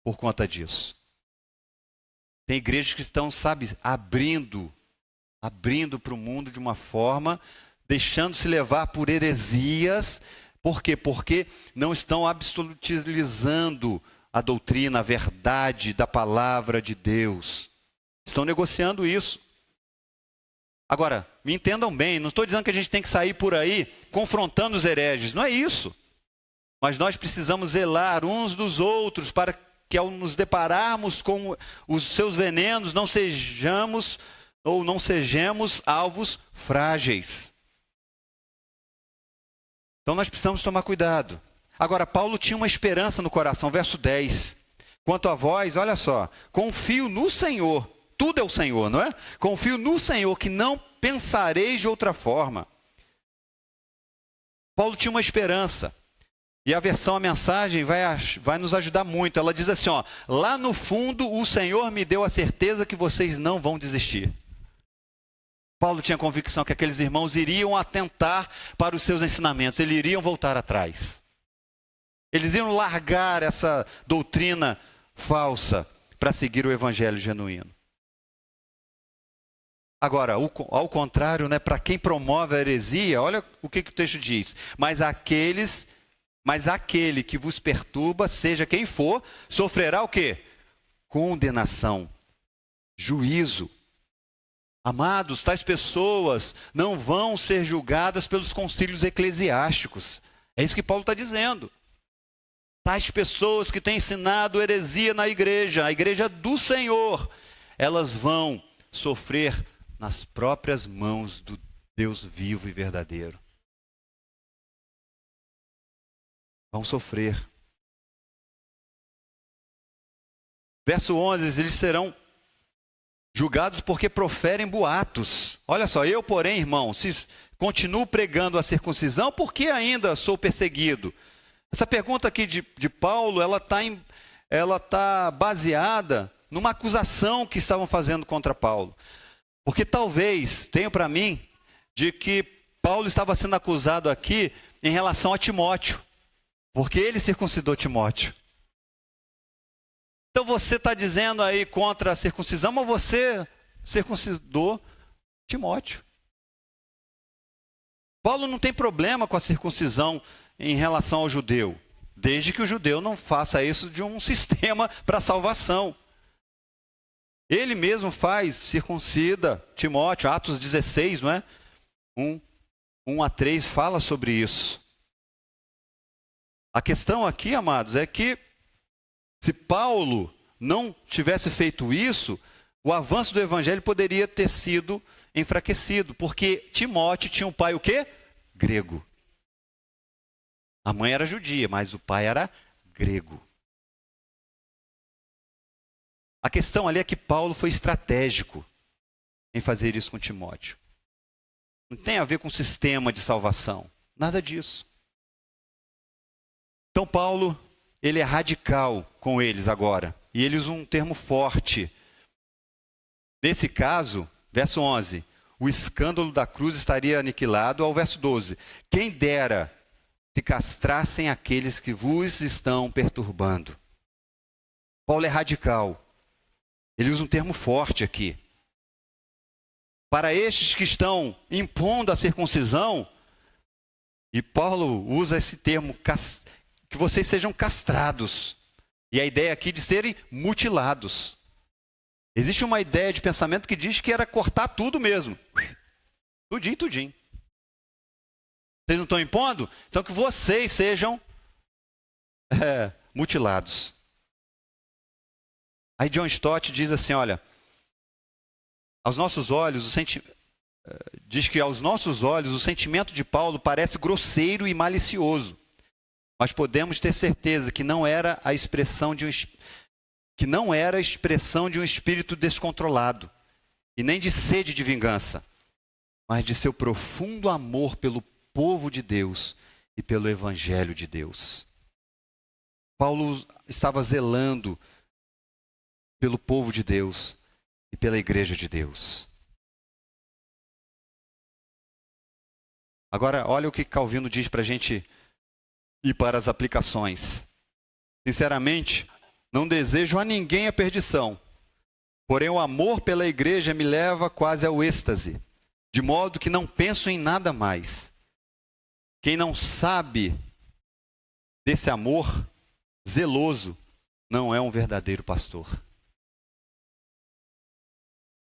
por conta disso. Tem igrejas que estão, sabe, abrindo para o mundo de uma forma, deixando-se levar por heresias. Por quê? Porque não estão absolutizando a doutrina, a verdade da palavra de Deus. Estão negociando isso. Agora, me entendam bem, não estou dizendo que a gente tem que sair por aí confrontando os hereges, não é isso. Mas nós precisamos zelar uns dos outros para que ao nos depararmos com os seus venenos, não sejamos alvos frágeis. Então nós precisamos tomar cuidado. Agora, Paulo tinha uma esperança no coração, verso 10. Quanto a vós, olha só, confio no Senhor, tudo é o Senhor, não é? Confio no Senhor que não pensareis de outra forma. Paulo tinha uma esperança. E a mensagem vai nos ajudar muito. Ela diz assim, ó, lá no fundo o Senhor me deu a certeza que vocês não vão desistir. Paulo tinha convicção que aqueles irmãos iriam atentar para os seus ensinamentos, eles iriam voltar atrás. Eles iam largar essa doutrina falsa para seguir o evangelho genuíno. Agora, ao contrário, né, para quem promove a heresia, olha o que o texto diz. Mas aquele que vos perturba, seja quem for, sofrerá o quê? Condenação, juízo. Amados, tais pessoas não vão ser julgadas pelos concílios eclesiásticos. É isso que Paulo está dizendo. Tais pessoas que têm ensinado heresia na igreja, a igreja do Senhor, elas vão sofrer nas próprias mãos do Deus vivo e verdadeiro. Vão sofrer. Verso 11, eles serão julgados porque proferem boatos. Olha só, eu, porém, irmão, se continuo pregando a circuncisão, por que ainda sou perseguido? Essa pergunta aqui de Paulo, ela tá baseada numa acusação que estavam fazendo contra Paulo. Porque talvez, tenho para mim, de que Paulo estava sendo acusado aqui em relação a Timóteo. Porque ele circuncidou Timóteo. Então você está dizendo aí contra a circuncisão, mas você circuncidou Timóteo. Paulo não tem problema com a circuncisão em relação ao judeu, desde que o judeu não faça isso de um sistema para salvação. Ele mesmo circuncida Timóteo, Atos 16, não é? 1-3 fala sobre isso. A questão aqui, amados, é que se Paulo não tivesse feito isso, o avanço do evangelho poderia ter sido enfraquecido, porque Timóteo tinha um pai o quê? Grego. A mãe era judia, mas o pai era grego. A questão ali é que Paulo foi estratégico em fazer isso com Timóteo. Não tem a ver com sistema de salvação, nada disso. Então Paulo, ele é radical com eles agora, e ele usa um termo forte. Nesse caso, verso 11, o escândalo da cruz estaria aniquilado. Ao verso 12, quem dera se castrassem aqueles que vos estão perturbando. Paulo é radical. Ele usa um termo forte aqui. Para estes que estão impondo a circuncisão, e Paulo usa esse termo, que vocês sejam castrados. E a ideia aqui de serem mutilados. Existe uma ideia de pensamento que diz que era cortar tudo mesmo. Tudinho, tudinho. Vocês não estão impondo? Então que vocês sejam mutilados. Aí John Stott diz assim, olha, aos nossos olhos, diz que aos nossos olhos o sentimento de Paulo parece grosseiro e malicioso, mas podemos ter certeza que não era a expressão de um espírito descontrolado e nem de sede de vingança, mas de seu profundo amor pelo povo de Deus e pelo evangelho de Deus. Paulo estava zelando pelo povo de Deus e pela igreja de Deus. Agora, olha o que Calvino diz para a gente ir para as aplicações. Sinceramente, não desejo a ninguém a perdição, porém o amor pela igreja me leva quase ao êxtase, de modo que não penso em nada mais. Quem não sabe desse amor zeloso não é um verdadeiro pastor.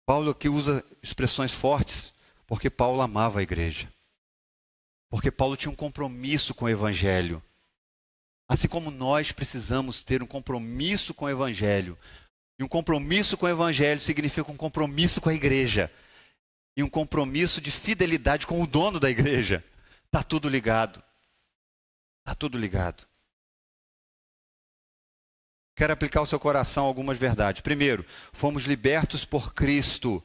Paulo aqui usa expressões fortes porque Paulo amava a igreja. Porque Paulo tinha um compromisso com o evangelho. Assim como nós precisamos ter um compromisso com o evangelho. E um compromisso com o evangelho significa um compromisso com a igreja. E um compromisso de fidelidade com o dono da igreja. Está tudo ligado. Está tudo ligado. Quero aplicar ao seu coração algumas verdades. Primeiro, fomos libertos por Cristo.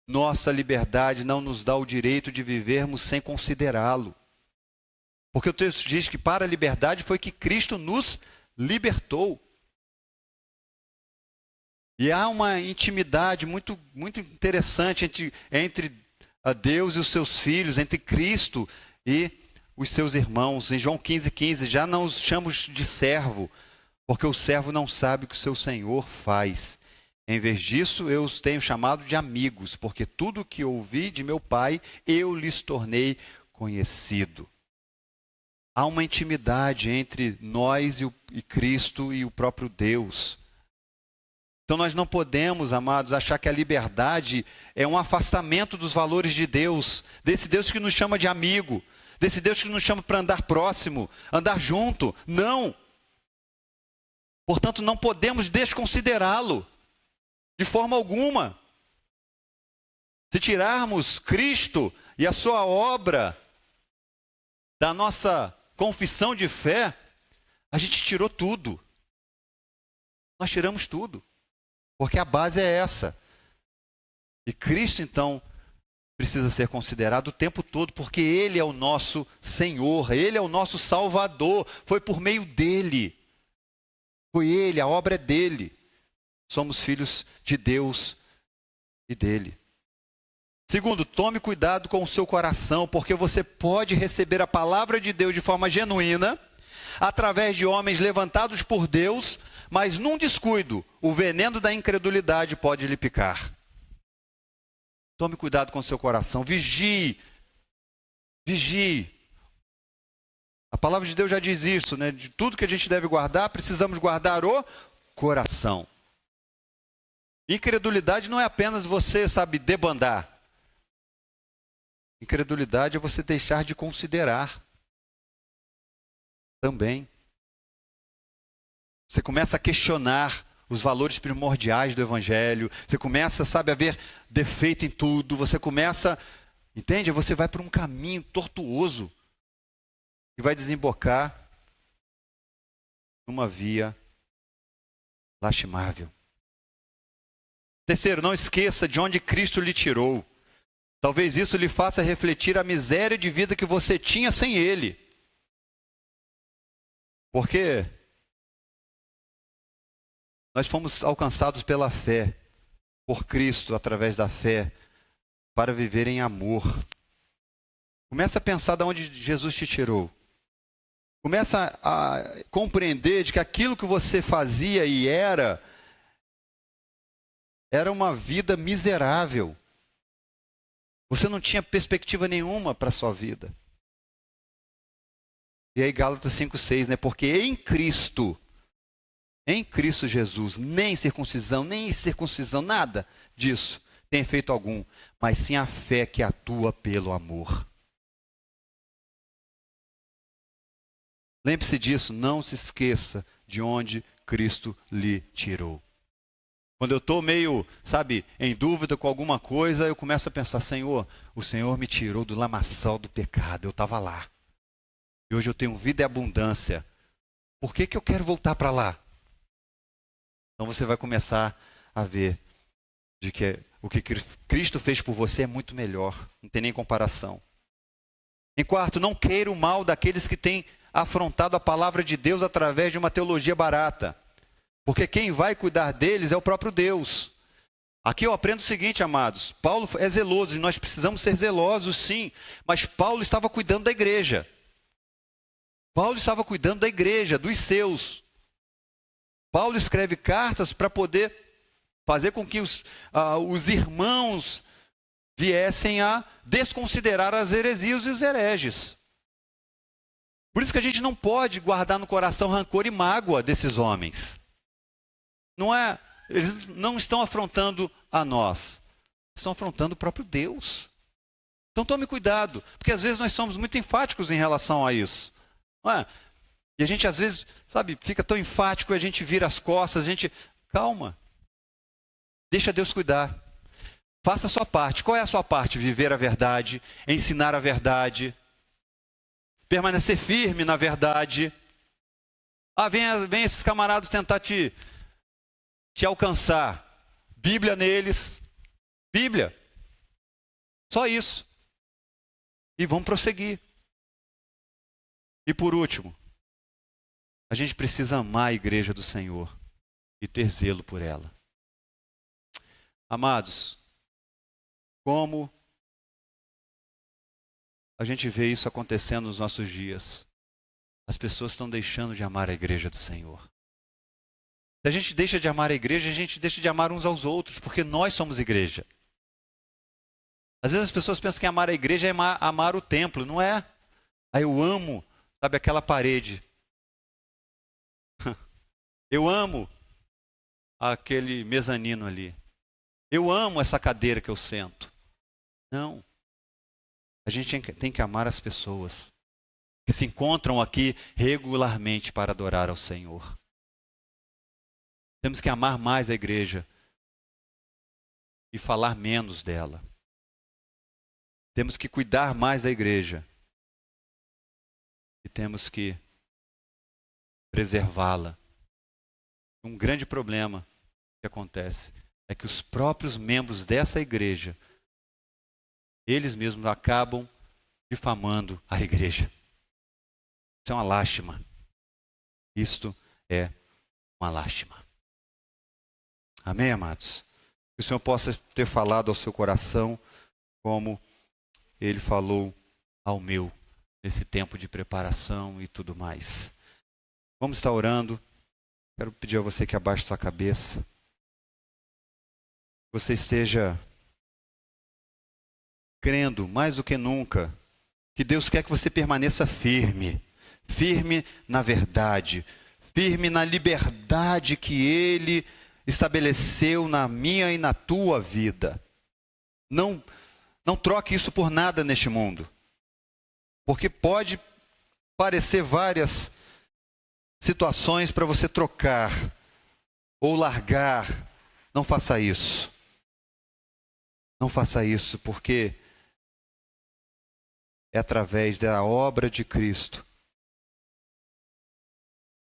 Nossa liberdade não nos dá o direito de vivermos sem considerá-lo. Porque o texto diz que para a liberdade foi que Cristo nos libertou. E há uma intimidade muito interessante entre a Deus e os seus filhos, entre Cristo e os seus irmãos. Em João 15,15, já não os chamamos de servo, porque o servo não sabe o que o seu senhor faz. Em vez disso, eu os tenho chamado de amigos, porque tudo o que ouvi de meu Pai, eu lhes tornei conhecido. Há uma intimidade entre nós e Cristo e o próprio Deus. Então nós não podemos, amados, achar que a liberdade é um afastamento dos valores de Deus, desse Deus que nos chama de amigo, desse Deus que nos chama para andar próximo, andar junto. Não! Portanto, não podemos desconsiderá-lo, de forma alguma. Se tirarmos Cristo e a sua obra da nossa confissão de fé, a gente tirou tudo. Nós tiramos tudo. Porque a base é essa. E Cristo, então, precisa ser considerado o tempo todo, porque Ele é o nosso Senhor, Ele é o nosso Salvador. Foi por meio dEle. Foi Ele, a obra é dEle. Somos filhos de Deus e dEle. Segundo, tome cuidado com o seu coração, porque você pode receber a palavra de Deus de forma genuína, através de homens levantados por Deus, mas num descuido, o veneno da incredulidade pode lhe picar. Tome cuidado com o seu coração, vigie, vigie. A palavra de Deus já diz isso, né? De tudo que a gente deve guardar, precisamos guardar o coração. Incredulidade não é apenas você, debandar. Incredulidade é você deixar de considerar. Também. Você começa a questionar os valores primordiais do Evangelho. Você começa, a ver defeito em tudo. Você começa, entende? Você vai por um caminho tortuoso que vai desembocar numa via lastimável. Terceiro, não esqueça de onde Cristo lhe tirou. Talvez isso lhe faça refletir a miséria de vida que você tinha sem Ele. Porque nós fomos alcançados pela fé, por Cristo, através da fé, para viver em amor. Começa a pensar de onde Jesus te tirou. Começa a compreender de que aquilo que você fazia e era uma vida miserável. Você não tinha perspectiva nenhuma para a sua vida. E aí Gálatas 5,6, né? Porque em Cristo Jesus, nem circuncisão, nem incircuncisão, nada disso tem efeito algum, mas sim a fé que atua pelo amor. Lembre-se disso, não se esqueça de onde Cristo lhe tirou. Quando eu estou meio, em dúvida com alguma coisa, eu começo a pensar, Senhor, o Senhor me tirou do lamaçal do pecado, eu estava lá. E hoje eu tenho vida e abundância. Por que eu quero voltar para lá? Então você vai começar a ver de que o que Cristo fez por você é muito melhor, não tem nem comparação. Em quarto, não queira o mal daqueles que têm afrontado a palavra de Deus através de uma teologia barata. Porque quem vai cuidar deles é o próprio Deus. Aqui eu aprendo o seguinte, amados. Paulo é zeloso e nós precisamos ser zelosos, sim. Mas Paulo estava cuidando da igreja. Paulo estava cuidando da igreja, dos seus. Paulo escreve cartas para poder fazer com que os irmãos viessem a desconsiderar as heresias e os hereges. Por isso que a gente não pode guardar no coração rancor e mágoa desses homens. Não é, eles não estão afrontando a nós, estão afrontando o próprio Deus. Então tome cuidado, porque às vezes nós somos muito enfáticos em relação a isso. Não é? E a gente às vezes, sabe, fica tão enfático, a gente vira as costas, calma. Deixa Deus cuidar. Faça a sua parte. Qual é a sua parte? Viver a verdade, ensinar a verdade, permanecer firme na verdade. Vem esses camaradas tentar te alcançar. Bíblia neles. Bíblia. Só isso. E vamos prosseguir. E por último, a gente precisa amar a igreja do Senhor e ter zelo por ela. Amados, como a gente vê isso acontecendo nos nossos dias? As pessoas estão deixando de amar a igreja do Senhor. Se a gente deixa de amar a igreja, a gente deixa de amar uns aos outros, porque nós somos igreja. Às vezes as pessoas pensam que amar a igreja é amar o templo, não é? Aí eu amo, sabe, aquela parede. Eu amo aquele mezanino ali. Eu amo essa cadeira que eu sento. Não. A gente tem que amar as pessoas que se encontram aqui regularmente para adorar ao Senhor. Temos que amar mais a igreja e falar menos dela. Temos que cuidar mais da igreja e temos que preservá-la. Um grande problema que acontece é que os próprios membros dessa igreja, eles mesmos acabam difamando a igreja. Isso é uma lástima. Isto é uma lástima. Amém, amados? Que o Senhor possa ter falado ao seu coração como Ele falou ao meu, nesse tempo de preparação e tudo mais. Vamos estar orando. Quero pedir a você que abaixe sua cabeça. Você esteja crendo mais do que nunca que Deus quer que você permaneça firme. Firme na verdade. Firme na liberdade que Ele estabeleceu na minha e na tua vida. Não troque isso por nada neste mundo. Porque pode parecer várias situações para você trocar ou largar. Não faça isso. Não faça isso, porque é através da obra de Cristo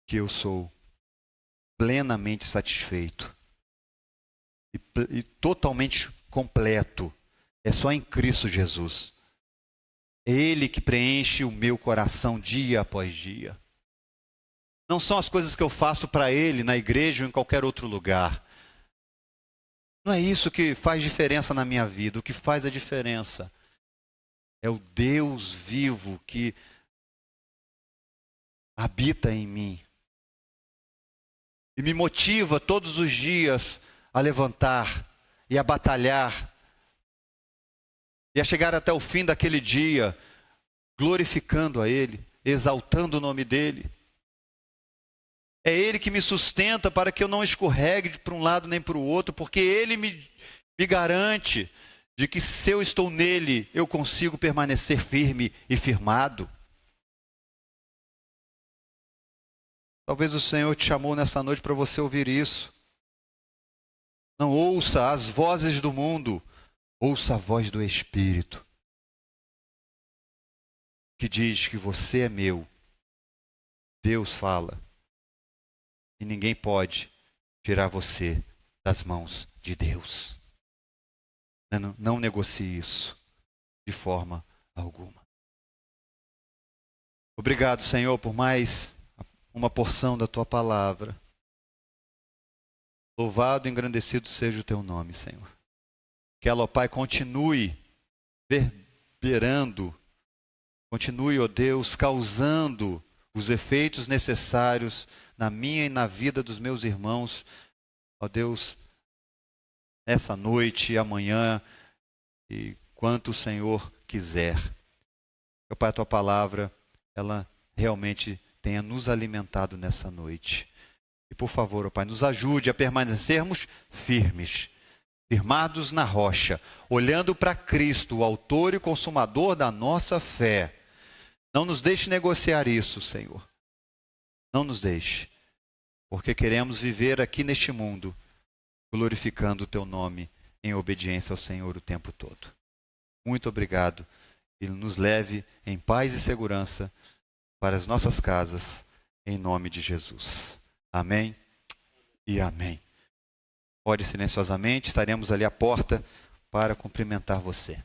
que eu sou plenamente satisfeito e totalmente completo. É só em Cristo Jesus. É Ele que preenche o meu coração dia após dia. Não são as coisas que eu faço para Ele na igreja ou em qualquer outro lugar. Não é isso que faz diferença na minha vida. O que faz a diferença é o Deus vivo que habita em mim. E me motiva todos os dias a levantar e a batalhar. E a chegar até o fim daquele dia, glorificando a Ele, exaltando o nome dEle. É Ele que me sustenta para que eu não escorregue para um lado nem para o outro, porque Ele me garante de que se eu estou nele, eu consigo permanecer firme e firmado. Talvez o Senhor te chamou nessa noite para você ouvir isso. Não ouça as vozes do mundo, ouça a voz do Espírito, que diz que você é meu. Deus fala. E ninguém pode tirar você das mãos de Deus. Não negocie isso de forma alguma. Obrigado, Senhor, por mais uma porção da Tua palavra. Louvado e engrandecido seja o teu nome, Senhor. Que ela, ó Pai, continue reverberando, continue, ó Deus, causando os efeitos necessários na minha e na vida dos meus irmãos, ó Deus, nessa noite, amanhã e quanto o Senhor quiser. Meu Pai, a tua palavra, ela realmente tenha nos alimentado nessa noite. E por favor, ó Pai, nos ajude a permanecermos firmes, firmados na rocha, olhando para Cristo, o autor e consumador da nossa fé. Não nos deixe negociar isso, Senhor. Não nos deixe, porque queremos viver aqui neste mundo, glorificando o teu nome em obediência ao Senhor o tempo todo. Muito obrigado. E nos leve em paz e segurança para as nossas casas, em nome de Jesus. Amém e amém. Ore silenciosamente, estaremos ali à porta para cumprimentar você.